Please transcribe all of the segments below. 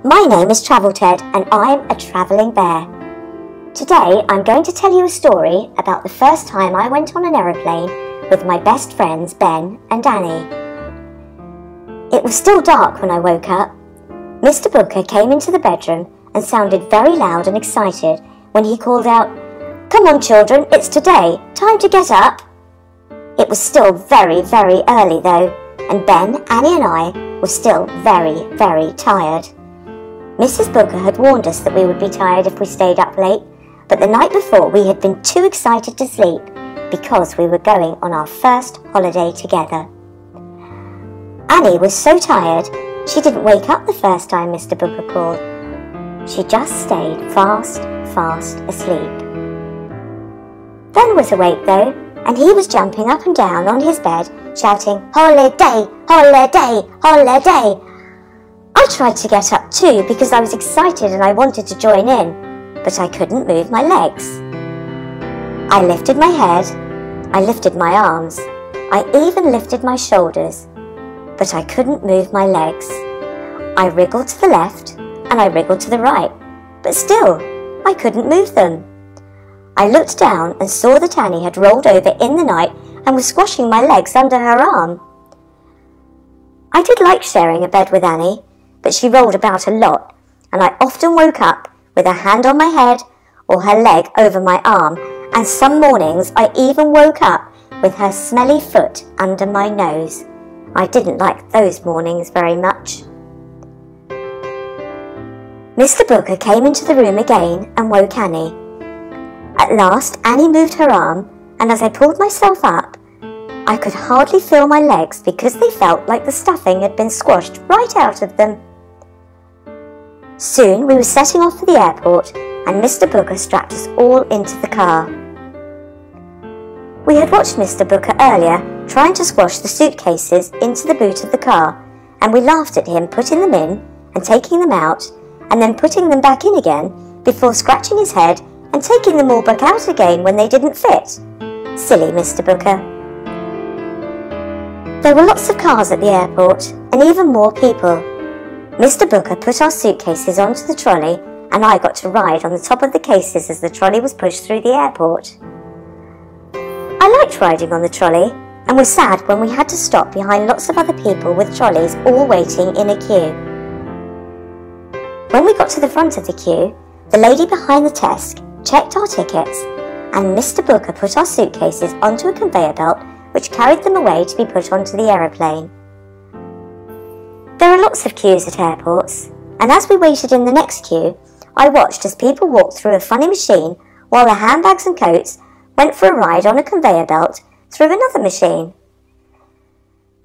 My name is Travel Ted and I'm a travelling bear. Today I'm going to tell you a story about the first time I went on an aeroplane with my best friends Ben and Danny. It was still dark when I woke up. Mr. Booker came into the bedroom and sounded very loud and excited when he called out, "Come on children, it's today, time to get up." It was still very, very early though, and Ben, Annie and I were still very, very tired. Mrs. Booker had warned us that we would be tired if we stayed up late, but the night before we had been too excited to sleep because we were going on our first holiday together. Annie was so tired, she didn't wake up the first time Mr. Booker called. She just stayed fast asleep. Ben was awake though, and he was jumping up and down on his bed, shouting, "Holiday, holiday, holiday!" I tried to get up too because I was excited and I wanted to join in, but I couldn't move my legs. I lifted my head, I lifted my arms, I even lifted my shoulders, but I couldn't move my legs. I wriggled to the left and I wriggled to the right, but still, I couldn't move them. I looked down and saw that Annie had rolled over in the night and was squashing my legs under her arm. I did like sharing a bed with Annie, but she rolled about a lot, and I often woke up with her hand on my head or her leg over my arm, and some mornings I even woke up with her smelly foot under my nose. I didn't like those mornings very much. Mr. Booker came into the room again and woke Annie. At last Annie moved her arm, and as I pulled myself up, I could hardly feel my legs because they felt like the stuffing had been squashed right out of them. Soon we were setting off for the airport and Mr. Booker strapped us all into the car. We had watched Mr. Booker earlier trying to squash the suitcases into the boot of the car, and we laughed at him putting them in and taking them out and then putting them back in again before scratching his head and taking them all back out again when they didn't fit. Silly Mr. Booker. There were lots of cars at the airport and even more people. Mr. Booker put our suitcases onto the trolley and I got to ride on the top of the cases as the trolley was pushed through the airport. I liked riding on the trolley and was sad when we had to stop behind lots of other people with trolleys all waiting in a queue. When we got to the front of the queue, the lady behind the desk checked our tickets and Mr. Booker put our suitcases onto a conveyor belt which carried them away to be put onto the aeroplane. There are lots of queues at airports, and as we waited in the next queue, I watched as people walked through a funny machine while their handbags and coats went for a ride on a conveyor belt through another machine.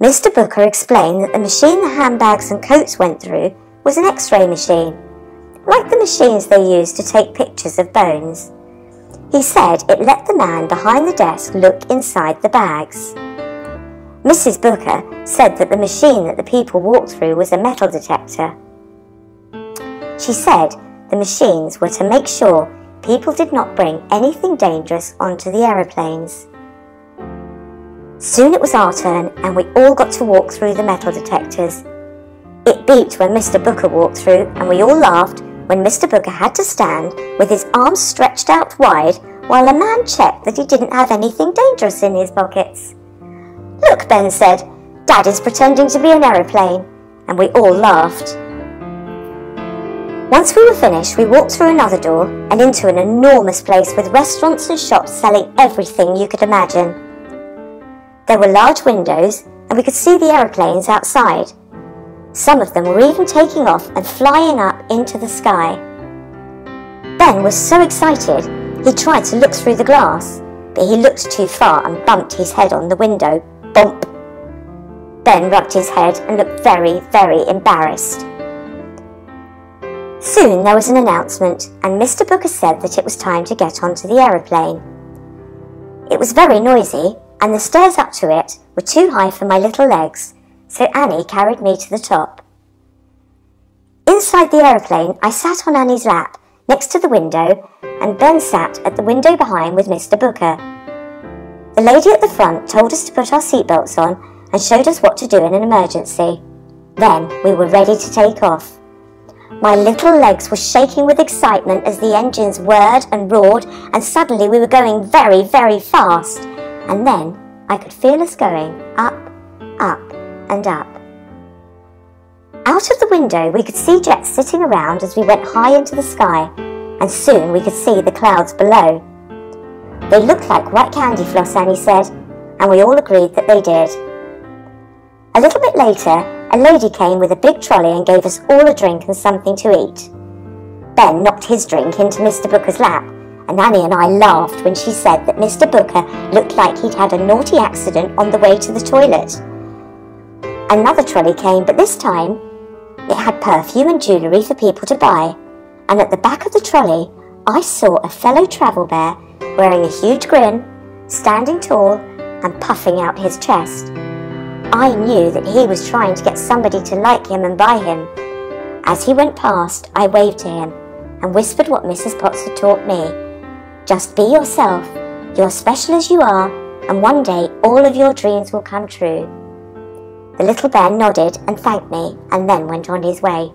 Mr. Booker explained that the machine the handbags and coats went through was an X-ray machine, like the machines they use to take pictures of bones. He said it let the man behind the desk look inside the bags. Mrs. Booker said that the machine that the people walked through was a metal detector. She said the machines were to make sure people did not bring anything dangerous onto the aeroplanes. Soon it was our turn and we all got to walk through the metal detectors. It beeped when Mr. Booker walked through and we all laughed when Mr. Booker had to stand with his arms stretched out wide while a man checked that he didn't have anything dangerous in his pockets. "Look," Ben said, "Dad is pretending to be an aeroplane," and we all laughed. Once we were finished, we walked through another door and into an enormous place with restaurants and shops selling everything you could imagine. There were large windows and we could see the aeroplanes outside. Some of them were even taking off and flying up into the sky. Ben was so excited, he tried to look through the glass, but he looked too far and bumped his head on the window. Bump! Ben rubbed his head and looked very, very embarrassed. Soon there was an announcement and Mr. Booker said that it was time to get onto the aeroplane. It was very noisy and the stairs up to it were too high for my little legs, so Annie carried me to the top. Inside the aeroplane, I sat on Annie's lap next to the window and Ben sat at the window behind with Mr. Booker. The lady at the front told us to put our seatbelts on and showed us what to do in an emergency. Then we were ready to take off. My little legs were shaking with excitement as the engines whirred and roared, and suddenly we were going very, very fast. And then I could feel us going up, up and up. Out of the window we could see jets sitting around as we went high into the sky, and soon we could see the clouds below. They looked like white candy floss, Annie said, and we all agreed that they did. A little bit later, a lady came with a big trolley and gave us all a drink and something to eat. Ben knocked his drink into Mr. Booker's lap, and Annie and I laughed when she said that Mr. Booker looked like he'd had a naughty accident on the way to the toilet. Another trolley came, but this time it had perfume and jewellery for people to buy, and at the back of the trolley I saw a fellow travel bear wearing a huge grin, standing tall and puffing out his chest. I knew that he was trying to get somebody to like him and buy him. As he went past, I waved to him and whispered what Mrs. Potts had taught me. Just be yourself, you're special as you are, and one day all of your dreams will come true. The little bear nodded and thanked me and then went on his way.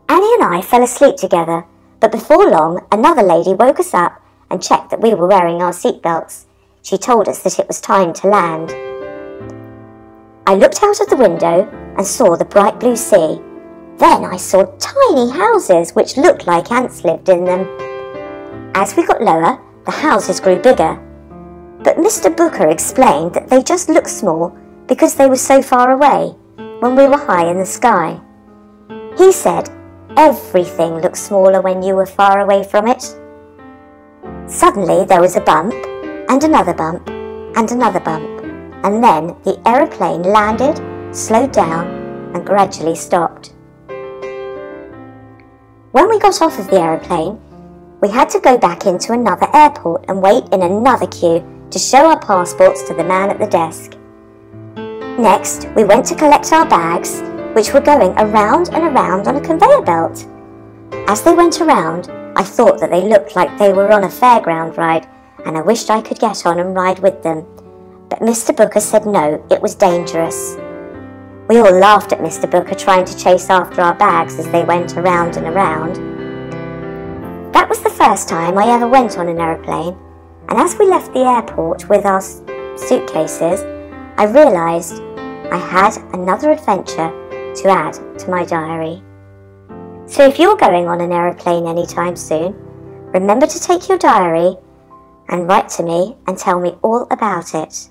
Annie and I fell asleep together, but before long another lady woke us up and checked that we were wearing our seatbelts. She told us that it was time to land. I looked out of the window and saw the bright blue sea. Then I saw tiny houses which looked like ants lived in them. As we got lower, the houses grew bigger. But Mr. Booker explained that they just looked small because they were so far away when we were high in the sky. He said everything looked smaller when you were far away from it. Suddenly there was a bump, and another bump, and another bump. And then the aeroplane landed, slowed down, and gradually stopped. When we got off of the aeroplane, we had to go back into another airport and wait in another queue to show our passports to the man at the desk. Next, we went to collect our bags, which were going around and around on a conveyor belt. As they went around, I thought that they looked like they were on a fairground ride, and I wished I could get on and ride with them. But Mr. Booker said no, it was dangerous. We all laughed at Mr. Booker trying to chase after our bags as they went around and around. That was the first time I ever went on an aeroplane, and as we left the airport with our suitcases, I realised I had another adventure to add to my diary. So if you're going on an aeroplane anytime soon, remember to take your diary and write to me and tell me all about it.